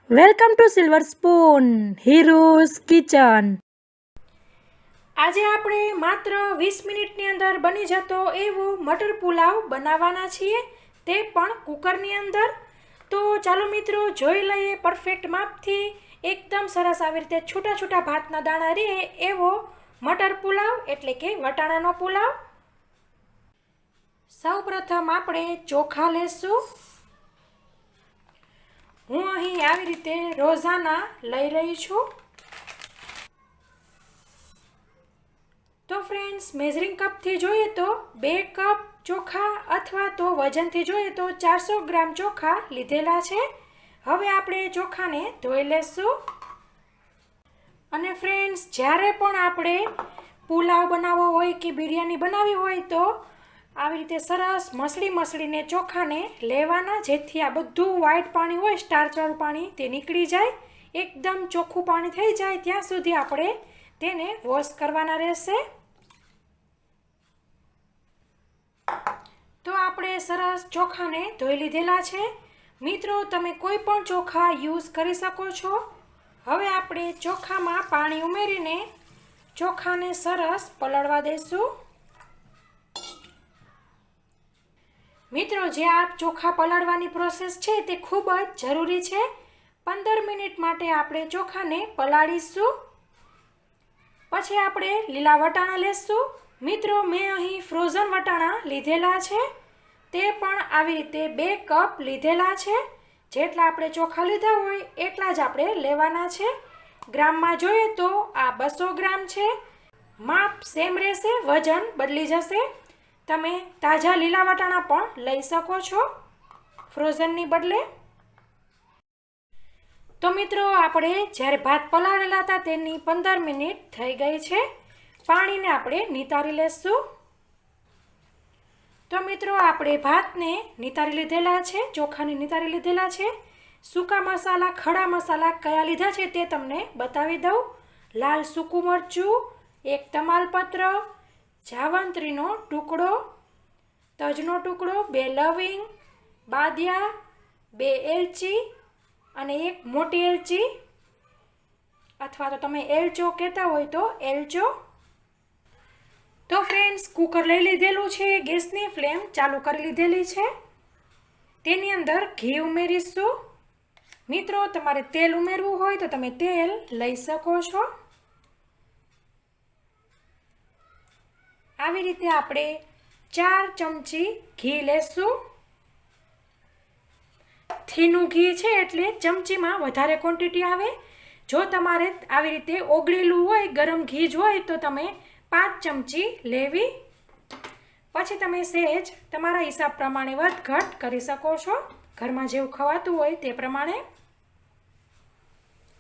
Welcome to Silver Spoon Heeru's kitchen. આજે આપણે માત્ર 20 મિનિટની અંદર બની જતો એવું મટર પુલાવ બનાવવાના છીએ, તે પણ કુકરની અંદર. તો ચાલો મિત્રો જોઈ લઈએ પરફેક્ટ માપથી એકદમ સરસ આવી રીતે છૂટા છૂટા ભાતના દાણા રહે એવો મટર પુલાવ એટલે કે વટાણાનો પુલાવ. સૌપ્રથમ આપણે ચોખા લેશું. હું અહીં આવી રીતે રોઝાના લઈ રહી છું. તો ફ્રેન્ડ્સ, મેઝરિંગ કપથી જોઈએ તો 2 કપ ચોખા અથવા તો વજનથી જોઈએ તો 400 ગ્રામ ચોખા લીધેલા છે. હવે આપણે ચોખાને ધોઈ લેશું. અને ફ્રેન્ડ્સ, જ્યારે પણ આપણે પુલાવ બનાવવો હોય કે બિરયાની બનાવવી હોય તો આવી રીતે સરસ મસળીને ચોખાને લેવાના, જેથી આ બધું વ્હાઈટ પાણી હોય, સ્ટાર્ચવાળું પાણી, તે નીકળી જાય. એકદમ ચોખ્ખું પાણી થઈ જાય ત્યાં સુધી આપણે તેને વોશ કરવાના રહેશે. તો આપણે સરસ ચોખાને ધોઈ લીધેલા છે. મિત્રો, તમે કોઈ પણ ચોખા યુઝ કરી શકો છો. હવે આપણે ચોખામાં પાણી ઉમેરીને ચોખાને સરસ પલળવા દઈશું. મિત્રો, જે આ ચોખા પલાળવાની પ્રોસેસ છે તે ખૂબ જ જરૂરી છે. 15 મિનિટ માટે આપણે ચોખાને પલાળીશું. પછી આપણે લીલા વટાણા લેશું. મિત્રો, મેં અહીં ફ્રોઝન વટાણા લીધેલા છે, તે પણ આવી રીતે 2 કપ લીધેલા છે. જેટલા આપણે ચોખા લીધા હોય એટલા જ આપણે લેવાના છે. ગ્રામમાં જોઈએ તો આ 200 ગ્રામ છે. માપ સેમ રહેશે, વજન બદલી જશે. તમે તાજા લીલા વટાણા પણ લઈ શકો છો ફ્રોઝનની બદલે. તો મિત્રો, આપણે જ્યારે ભાત પલાળેલા હતા તેની 15 મિનિટ થઈ ગઈ છે. પાણીને આપણે નિતારી લેશું. તો મિત્રો, આપણે ભાતને નિતારી લીધેલા છે, ચોખાને નિતારી લીધેલા છે. સૂકા મસાલા, ખડા મસાલા કયા લીધા છે તે તમને બતાવી દઉં. લાલ સૂકું મરચું, 1 તમાલપત્ર, જાવંત્રીનો ટુકડો, તજનો ટુકડો, 2 લવિંગ, બાદિયા, 2 એલચી અને 1 મોટી એલચી, અથવા તો તમે એલચો કહેતા હોય તો એલચો. તો ફ્રેન્ડ્સ, કુકર લઈ લીધેલું છે. ગેસની ફ્લેમ ચાલુ કરી લીધેલી છે. તેની અંદર ઘી ઉમેરીશું. મિત્રો, તમારે તેલ ઉમેરવું હોય તો તમે તેલ લઈ શકો છો. આવી રીતે આપણે 4 ચમચી ઘી લેશું. થીનું ઘી છે એટલે ચમચીમાં વધારે ક્વોન્ટિટી આવે. જો તમારે આવી રીતે ઓગળેલું હોય, ગરમ ઘી જ હોય તો તમે 5 ચમચી લેવી. પછી તમે સહેજ તમારા હિસાબ પ્રમાણે વધઘટ કરી શકો છો, ઘરમાં જેવું ખવાતું હોય તે પ્રમાણે.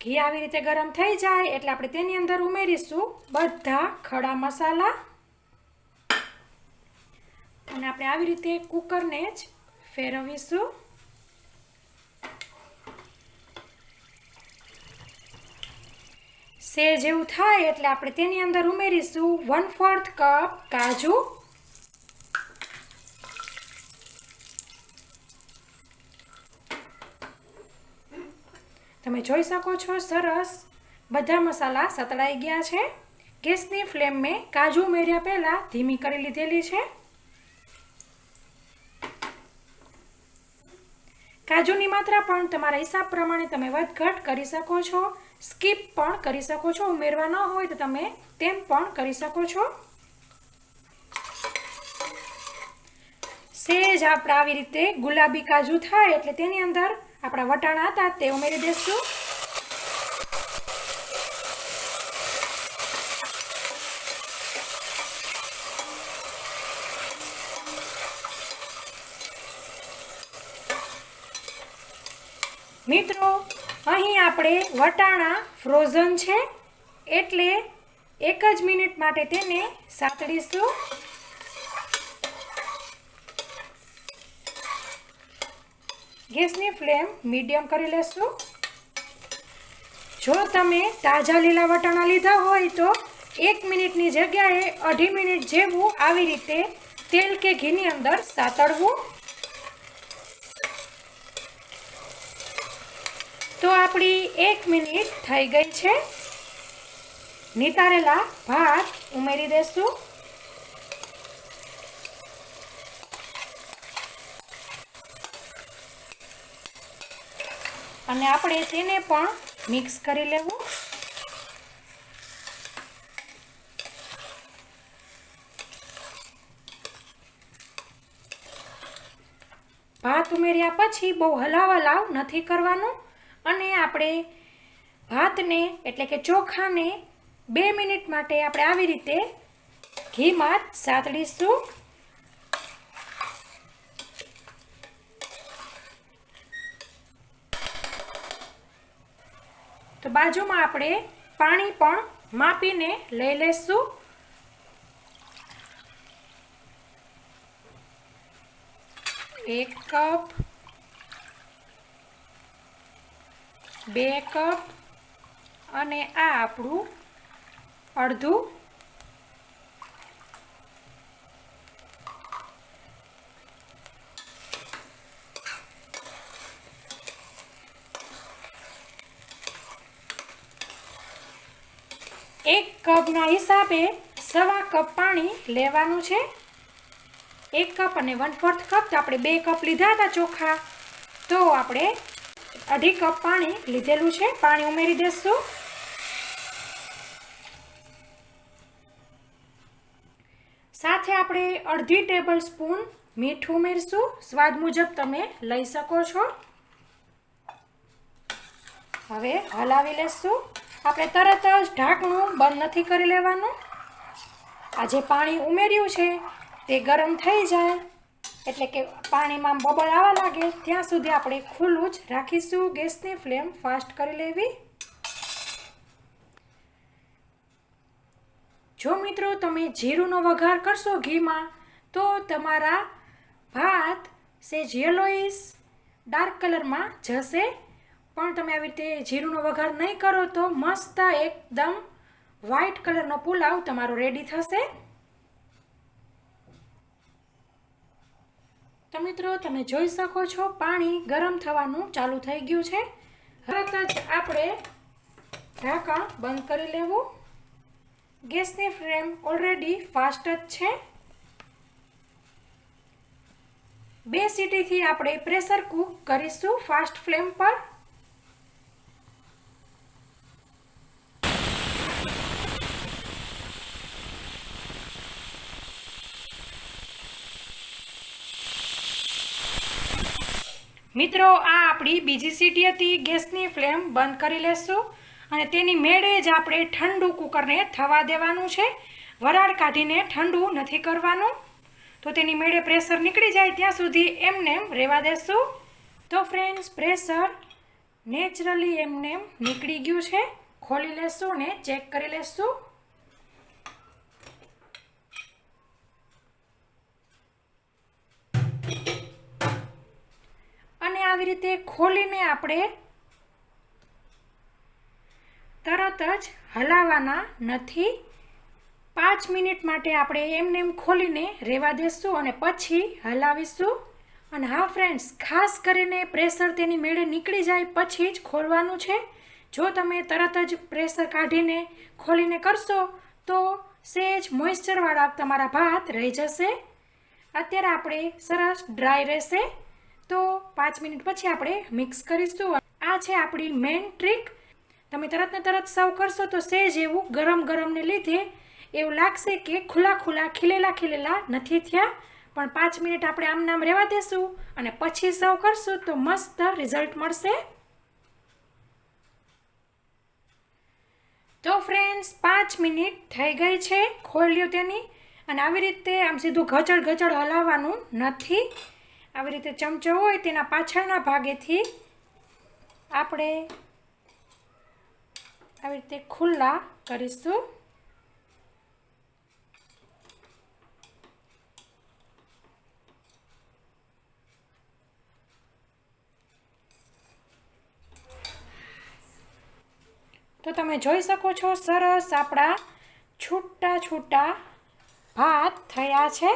ઘી આવી રીતે ગરમ થઈ જાય એટલે આપણે તેની અંદર ઉમેરીશું બધા ખડા મસાલા. અને આપણે આવી રીતે કુકરને જ ફેરવીશું. સેજ જેવું થાય એટલે આપણે તેની અંદર ઉમેરીશું 1/4 કપ કાજુ, તમે જોઈ શકો છો સરસ બધા મસાલા સતળાઈ ગયા છે. ગેસની ફ્લેમ મેં કાજુ ઉમેર્યા પહેલાં ધીમી કરી લીધેલી છે. કાજુની માત્રા પણ તમારા હિસાબ પ્રમાણે તમે વધઘટ કરી શકો છો, સ્કીપ પણ કરી શકો છો. ઉમેરવા ન હોય તો તમે તેમ પણ કરી શકો છો. સેજ આપણે આવી રીતે ગુલાબી કાજુ થાય એટલે તેની અંદર આપણા વટાણા હતા તે ઉમેરી દઈશું. મિત્રો, અહીં આપણે વટાણા ફ્રોઝન છે એટલે 1 જ મિનિટ માટે તેને સાતળીશું. ગેસની ફ્લેમ મીડિયમ કરી લેશું. જો તમે તાજા લીલા વટાણા લીધા હોય તો 1 મિનિટની જગ્યાએ 2.5 મિનિટ જેવું આવી રીતે તેલ કે ઘીની અંદર સાતળવું. તો આપણી 1 મિનિટ થઈ ગઈ છે. નિતારેલા ભાત ઉમેરી દેશું. અને આપણે તેને પણ મિક્સ કરી લેવું. ભાત ઉમેર્યા પછી બહુ હલાવ નથી કરવાનું. અને આપણે ભાતને એટલે કે ચોખાને 2 મિનિટ માટે આપણે આવી રીતે ઘીમાં સાતળીશું. તો બાજુમાં આપણે પાણી પણ માપીને લઈ લઈશું. એક કપ, 2 કપ અને આ આપણું અડધું. એક કપના હિસાબે 1/4 કપ પાણી લેવાનું છે. 1 કપ અને 1/4 કપ તો આપણે 2 કપ લીધા હતા ચોખા, તો આપણે 2.5 કપ પાણી લીધેલું છે. પાણી ઉમેરી દઈશું. સાથે આપણે અડધી ટેબલ સ્પૂન મીઠું ઉમેરશું. સ્વાદ મુજબ તમે લઈ શકો છો. હવે હલાવી લેશું. આપણે તરત જ ઢાંકણું બંધ નથી કરી લેવાનું. આ જે પાણી ઉમેર્યું છે તે ગરમ થઈ જાય એટલે કે પાણીમાં બબલ આવવા લાગે ત્યાં સુધી આપણે ખુલ્લું જ રાખીશું. ગેસની ફ્લેમ ફાસ્ટ કરી લેવી. જો મિત્રો તમે જીરુંનો વઘાર કરશો ઘીમાં તો તમારા ભાત સેજ યલોઈશ ડાર્ક કલરમાં જશે. પણ તમે આવી રીતે જીરુંનો વઘાર નહીં કરો તો મસ્ત એકદમ વ્હાઈટ કલરનો પુલાવ તમારો રેડી થશે. તો મિત્રો તમે જોઈ શકો છો પાણી ગરમ થવાનું ચાલુ થઈ ગયું છે. તરત જ આપણે ઢાંકણ બંધ કરી લેવું. ગેસની ફ્લેમ ઓલરેડી ફાસ્ટ જ છે. 2 સીટીથી આપણે પ્રેશર કુક કરીશું ફાસ્ટ ફ્લેમ પર. મિત્રો આ આપણી બીજી સીટી હતી. ગેસની ફ્લેમ બંધ કરી લેશું અને તેની મેળે જ આપણે ઠંડુ કુકરને થવા દેવાનું છે. વરાળ કાઢીને ઠંડુ નથી કરવાનું. તો તેની મેળે પ્રેશર નીકળી જાય ત્યાં સુધી એમનેમ રહેવા દેશું. તો ફ્રેન્ડ્સ પ્રેશર નેચરલી એમનેમ નીકળી ગયું છે. ખોલી લેશું ને ચેક કરી લેશું. અને આવી રીતે ખોલીને આપણે તરત જ હલાવવાના નથી. 5 મિનિટ માટે આપણે એમને એમ ખોલીને રહેવા દેશું અને પછી હલાવીશું. અને હા ફ્રેન્ડ્સ, ખાસ કરીને પ્રેશર તેની મેળે નીકળી જાય પછી જ ખોલવાનું છે. જો તમે તરત જ પ્રેશર કાઢીને ખોલીને કરશો તો સહેજ મોઇશ્ચરવાળા તમારા ભાત રહી જશે. અત્યારે આપણે સરસ ડ્રાય રહેશે. તો 5 મિનિટ પછી આપણે મિક્સ કરીશું. આ છે આપણી મેઇન ટ્રીક. તમે તરત ને તરત સર્વ કરશો તો સહેજ એવું ગરમ ગરમને લીધે એવું લાગશે કે ખુલ્લા ખીલેલા નથી થયા. પણ 5 મિનિટ આપણે આમ નામ રહેવા દેશું અને પછી સર્વ કરશું તો મસ્ત રિઝલ્ટ મળશે. તો ફ્રેન્ડ્સ 5 મિનિટ થઈ ગઈ છે. ખોલ્યું તેની અને આવી રીતે આમ સીધું ઘચડ હલાવવાનું નથી. આવી રીતે ચમચો હોય તેના પાછળના ભાગેથી આપણે આવી રીતે ખુલ્લા કરીશું. તો તમે જોઈ શકો છો સરસ આપણા છૂટા ભાત થયા છે.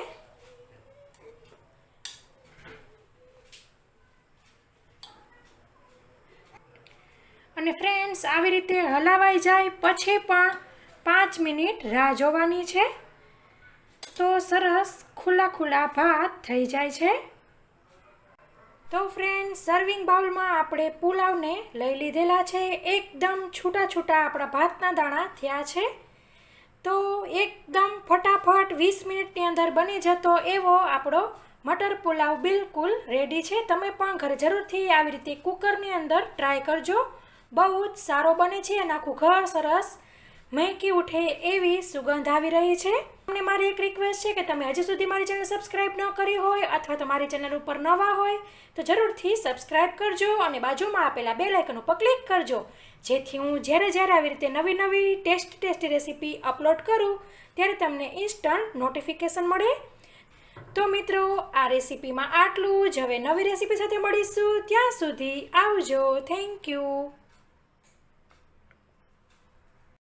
અને ફ્રેન્ડ્સ આવી રીતે હલાવાઈ જાય પછી પણ 5 મિનિટ રાહ જોવાની છે. તો સરસ ખુલ્લા ખુલ્લા ભાત થઈ જાય છે. તો ફ્રેન્ડ્સ સર્વિંગ બાઉલમાં આપણે પુલાવને લઈ લીધેલા છે. એકદમ છૂટા છૂટા આપણા ભાતના દાણા થયા છે. તો એકદમ ફટાફટ 20 મિનિટની અંદર બની જતો એવો આપણો મટર પુલાવ બિલકુલ રેડી છે. તમે પણ ઘરે જરૂરથી આવી રીતે કુકરની અંદર ટ્રાય કરજો. બહુ જ સારો બને છે અને આખું ઘર સરસ મહેકી ઉઠે એવી સુગંધ આવી રહી છે. તમને મારી એક રિક્વેસ્ટ છે કે તમે હજી સુધી મારી ચેનલ સબસ્ક્રાઇબ ન કરી હોય અથવા તો મારી ચેનલ ઉપર નવા હોય તો જરૂરથી સબસ્ક્રાઇબ કરજો અને બાજુમાં આપેલા બેલ આઇકન ઉપર ક્લિક કરજો, જેથી હું જ્યારે આવી રીતે નવી નવી ટેસ્ટી રેસીપી અપલોડ કરું ત્યારે તમને ઇન્સ્ટન્ટ નોટિફિકેશન મળે. તો મિત્રો આ રેસીપીમાં આટલું જ. હવે નવી રેસીપી સાથે મળીશું. ત્યાં સુધી આવજો. Thank you.